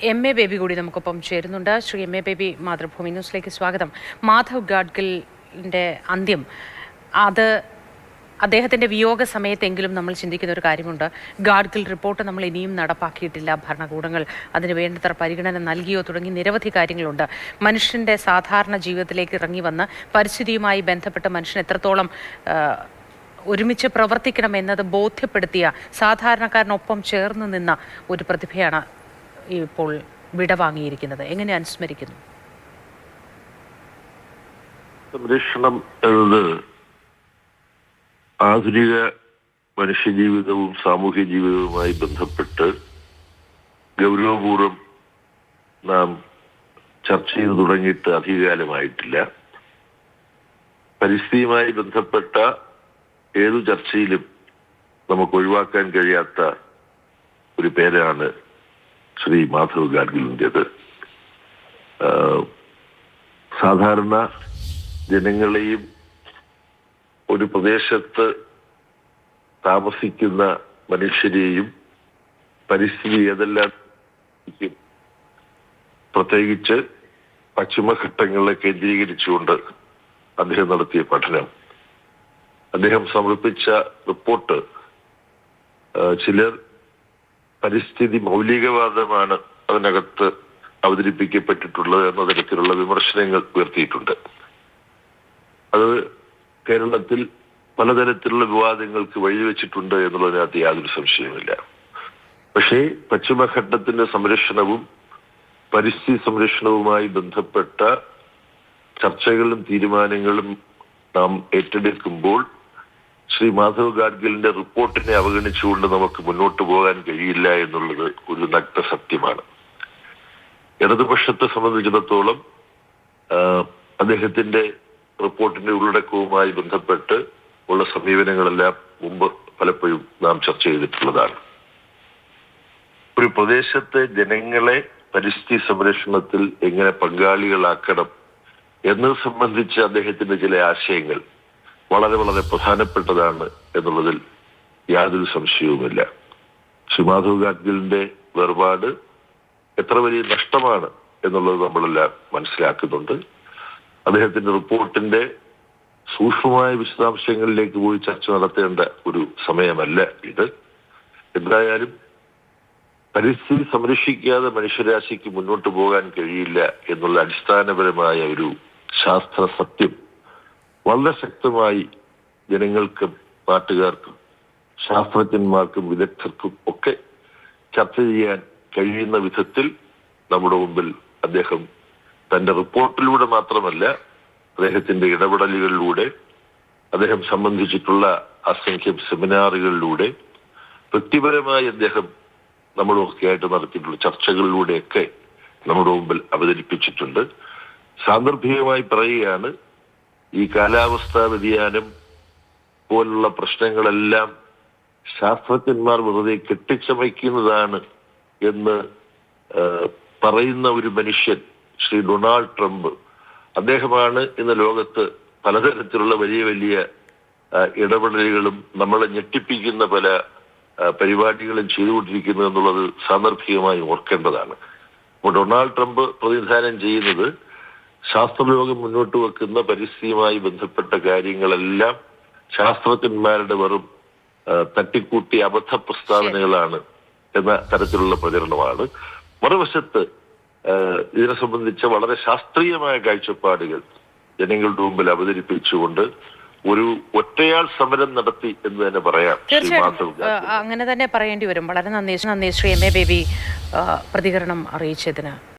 M A baby കൂടി നമുക്കൊപ്പം ചേരുന്നുണ്ട്. Shri M A baby, Mathrubhumi ന്യൂസിലേക്ക് സ്വാഗതം. മാധവ് ഗാഡ്ഗിലിൻ്റെ അന്ത്യം, അത് അദ്ദേഹത്തിൻ്റെ വിയോഗ സമയത്തെങ്കിലും നമ്മൾ ചിന്തിക്കുന്ന ഒരു കാര്യമുണ്ട്. ഗാഡ്ഗിൽ റിപ്പോർട്ട് നമ്മൾ ഇനിയും നടപ്പാക്കിയിട്ടില്ല, ഭരണകൂടങ്ങൾ അതിന് വേണ്ടത്ര പരിഗണന നൽകിയോ തുടങ്ങി നിരവധി കാര്യങ്ങളുണ്ട്. മനുഷ്യൻ്റെ സാധാരണ ജീവിതത്തിലേക്ക് ഇറങ്ങി വന്ന് പരിസ്ഥിതിയുമായി ബന്ധപ്പെട്ട് മനുഷ്യൻ എത്രത്തോളം ഒരുമിച്ച് പ്രവർത്തിക്കണം എന്നത് ബോധ്യപ്പെടുത്തിയ, സാധാരണക്കാരനൊപ്പം ചേർന്ന് നിന്ന ഒരു പ്രതിഭയാണ് ഇപ്പോൾ വിടവാങ്ങിയിരിക്കുന്നത്. എങ്ങനെ അനുസ്മരിക്കുന്നു? സംരക്ഷണം എന്നത് ആധുനിക മനുഷ്യജീവിതവും സാമൂഹ്യ ജീവിതവുമായി ബന്ധപ്പെട്ട് ഗൗരവപൂർവ്വം നാം ചർച്ച ചെയ്തു തുടങ്ങിയിട്ട് അധികകാലമായിട്ടില്ല. പരിസ്ഥിതിയുമായി ബന്ധപ്പെട്ട ഏതു ചർച്ചയിലും നമുക്ക് ഒഴിവാക്കാൻ കഴിയാത്ത ഒരു പേരാണ് ശ്രീ മാധവ് ഗാഡ്ഗിലിൻ്റെത്. സാധാരണ ജനങ്ങളെയും ഒരു പ്രദേശത്ത് താമസിക്കുന്ന മനുഷ്യരെയും പരിസ്ഥിതി ഏതെല്ലാം, പ്രത്യേകിച്ച് പശ്ചിമഘട്ടങ്ങളെ കേന്ദ്രീകരിച്ചുകൊണ്ട് അദ്ദേഹം നടത്തിയ പഠനം, അദ്ദേഹം സമർപ്പിച്ച റിപ്പോർട്ട് ചിലർ പരിസ്ഥിതി മൗലികവാദമാണ് അതിനകത്ത് അവതരിപ്പിക്കപ്പെട്ടിട്ടുള്ളത് എന്ന തരത്തിലുള്ള വിമർശനങ്ങൾ ഉയർത്തിയിട്ടുണ്ട്. അത് കേരളത്തിൽ പലതരത്തിലുള്ള വിവാദങ്ങൾക്ക് വഴിവെച്ചിട്ടുണ്ട് എന്നുള്ളതിനകത്ത് യാതൊരു സംശയവുമില്ല. പക്ഷേ പശ്ചിമഘട്ടത്തിന്റെ സംരക്ഷണവും പരിസ്ഥിതി സംരക്ഷണവുമായി ബന്ധപ്പെട്ട ചർച്ചകളും തീരുമാനങ്ങളും നാം ഏറ്റെടുക്കുമ്പോൾ ശ്രീ മാധവ് ഗാഡ്ഗിലിന്റെ റിപ്പോർട്ടിനെ അവഗണിച്ചുകൊണ്ട് നമുക്ക് മുന്നോട്ട് പോകാൻ കഴിയില്ല എന്നുള്ളത് ഒരു നഗ്ന സത്യമാണ്. ഇടതുപക്ഷത്തെ സംബന്ധിച്ചിടത്തോളം അദ്ദേഹത്തിന്റെ റിപ്പോർട്ടിന്റെ ഉള്ളടക്കവുമായി ബന്ധപ്പെട്ട് ഉള്ള സമീപനങ്ങളെല്ലാം മുമ്പ് പലപ്പോഴും നാം ചർച്ച ചെയ്തിട്ടുള്ളതാണ്. ഒരു പ്രദേശത്തെ ജനങ്ങളെ പരിസ്ഥിതി സംരക്ഷണത്തിൽ എങ്ങനെ പങ്കാളികളാക്കണം എന്നത് സംബന്ധിച്ച് അദ്ദേഹത്തിന്റെ ചില ആശയങ്ങൾ വളരെ വളരെ പ്രധാനപ്പെട്ടതാണ് എന്നുള്ളതിൽ യാതൊരു സംശയവുമില്ല. ശ്രീ മാധവ് ഗാഡ്ഗിലിന്റെ വേർപാട് എത്ര വലിയ നഷ്ടമാണ് എന്നുള്ളത് നമ്മളെല്ലാം മനസ്സിലാക്കുന്നുണ്ട്. അദ്ദേഹത്തിന്റെ റിപ്പോർട്ടിന്റെ സൂക്ഷ്മമായ വിശദാംശങ്ങളിലേക്ക് പോയി ചർച്ച നടത്തേണ്ട ഒരു സമയമല്ല ഇത്. എന്തായാലും പരിസ്ഥിതി സംരക്ഷിക്കാതെ മനുഷ്യരാശിക്ക് മുന്നോട്ട് പോകാൻ കഴിയില്ല എന്നുള്ള അടിസ്ഥാനപരമായ ഒരു ശാസ്ത്ര സത്യം വളരെ ശക്തമായി ജനങ്ങൾക്കും നാട്ടുകാർക്കും ശാസ്ത്രജ്ഞന്മാർക്കും വിദഗ്ധർക്കും ഒക്കെ ചർച്ച ചെയ്യാൻ കഴിയുന്ന വിധത്തിൽ നമ്മുടെ മുമ്പിൽ അദ്ദേഹം തന്റെ റിപ്പോർട്ടിലൂടെ മാത്രമല്ല, അദ്ദേഹത്തിന്റെ ഇടപെടലുകളിലൂടെ, അദ്ദേഹം സംബന്ധിച്ചിട്ടുള്ള അസംഖ്യം സെമിനാറുകളിലൂടെ, വ്യക്തിപരമായി അദ്ദേഹം നമ്മളൊക്കെയായിട്ട് നടത്തിയിട്ടുള്ള ചർച്ചകളിലൂടെയൊക്കെ നമ്മുടെ മുമ്പിൽ അവതരിപ്പിച്ചിട്ടുണ്ട്. സാന്ദർഭികമായി പറയുകയാണ്, ഈ കാലാവസ്ഥാ വ്യതിയാനം പോലുള്ള പ്രശ്നങ്ങളെല്ലാം ശാസ്ത്രജ്ഞന്മാർ വെറുതെ കെട്ടിച്ചമയ്ക്കുന്നതാണ് എന്ന് പറയുന്ന ഒരു മനുഷ്യൻ ശ്രീ ഡൊണാൾഡ് ട്രംപ്, അദ്ദേഹമാണ് ഇന്ന് ലോകത്ത് പലതരത്തിലുള്ള വലിയ വലിയ ഇടപെടലുകളും നമ്മളെ ഞെട്ടിപ്പിക്കുന്ന പല പരിപാടികളും ചെയ്തുകൊണ്ടിരിക്കുന്നത് എന്നുള്ളത് സാന്ദർഭികമായി ഓർക്കേണ്ടതാണ്. അപ്പോൾ ഡൊണാൾഡ് ട്രംപ് പ്രതിനിധാനം ചെയ്യുന്നത് ശാസ്ത്രലോകം മുന്നോട്ട് വെക്കുന്ന പരിസ്ഥിതിയുമായി ബന്ധപ്പെട്ട കാര്യങ്ങളെല്ലാം ശാസ്ത്രജ്ഞന്മാരുടെ വെറും തട്ടിക്കൂട്ടി അബദ്ധ പ്രസ്താവനകളാണ് എന്ന തരത്തിലുള്ള പ്രചരണമാണ്. മറുവശത്ത് ഇതിനെ സംബന്ധിച്ച വളരെ ശാസ്ത്രീയമായ കാഴ്ചപ്പാടുകൾ ജനങ്ങളുടെ മുമ്പിൽ അവതരിപ്പിച്ചുകൊണ്ട് ഒരു ഒറ്റയാൾ സമരം നടത്തി എന്ന് തന്നെ പറയാം. തീർച്ചയായിട്ടും അങ്ങനെ തന്നെ പറയേണ്ടി വരും. വളരെ നന്ദി ശ്രീ എം എ ബേബി പ്രതികരണം അറിയിച്ചതിന്.